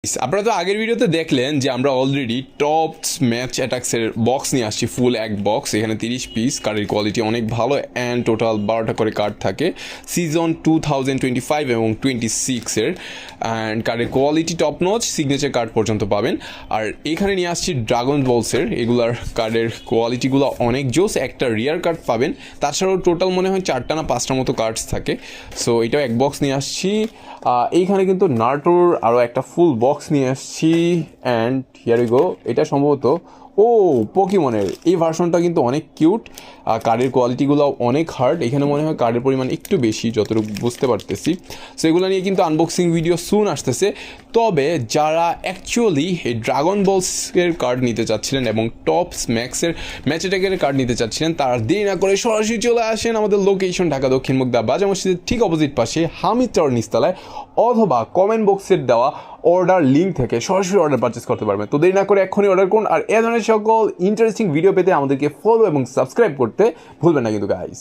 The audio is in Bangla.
আপনারা তো আগের ভিডিওতে দেখলেন যে আমরা অলরেডি টপস ম্যাচ অ্যাটাক্সের বক্স নিয়ে আসছি, ফুল এক বক্স। এখানে 30 পিস, কার্ডের কোয়ালিটি অনেক ভালো অ্যান্ড টোটাল 12টা করে কার্ড থাকে সিজন 2025 এবং 26-এর। অ্যান্ড কার্ডের quality top notch, signature card পর্যন্ত পাবেন। আর এখানে নিয়ে আসছি ড্রাগন বলসের, এগুলার কার্ডের কোয়ালিটিগুলো অনেক জোস। একটা রিয়ার কার্ড পাবেন, তাছাড়াও টোটাল মনে হয় 4টা না 5টার মতো কার্ডস থাকে। সো এটাও এক বক্স নিয়ে আসছি। এইখানে কিন্তু নাটোর আরও একটা ফুল বক্স নিয়ে আসছি। অ্যান্ড হিয়ার উই গো, এটা সম্ভবত পোকিমনের এই ভার্সনটা কিন্তু অনেক কিউট। কার্ডের কোয়ালিটিগুলো অনেক হার্ড। এখানে মনে হয় কার্ডের পরিমাণ একটু বেশি, যতটুকু বুঝতে পারতেছি। সো এগুলো নিয়ে কিন্তু আনবক্সিং ভিডিও সুন আসতেছে। তবে যারা অ্যাকচুয়ালি এই ড্রাগন বলসের কার্ড নিতে চাচ্ছিলেন এবং টপস ম্যাক্সের ম্যাচ অ্যাটাকের কার্ড নিতে চাচ্ছিলেন, তারা দেরি না করে সরাসরি চলে আসেন আমাদের লোকেশন ঢাকা দক্ষিণ মুগদা বাজার মসজিদের ঠিক অপোজিট পাশে হামিদ টাওয়ার নিচতলায়, অথবা কমেন্ট বক্সের দেওয়া অর্ডার লিঙ্ক থেকে সরাসরি অর্ডার পারচেস করতে পারবেন। তো দেরি না করে এখনই অর্ডার করুন। আর এ ধরনের সকল ইন্টারেস্টিং ভিডিও পেতে আমাদেরকে ফলো এবং সাবস্ক্রাইব করতে ভুলবেন না কিন্তু গাইস।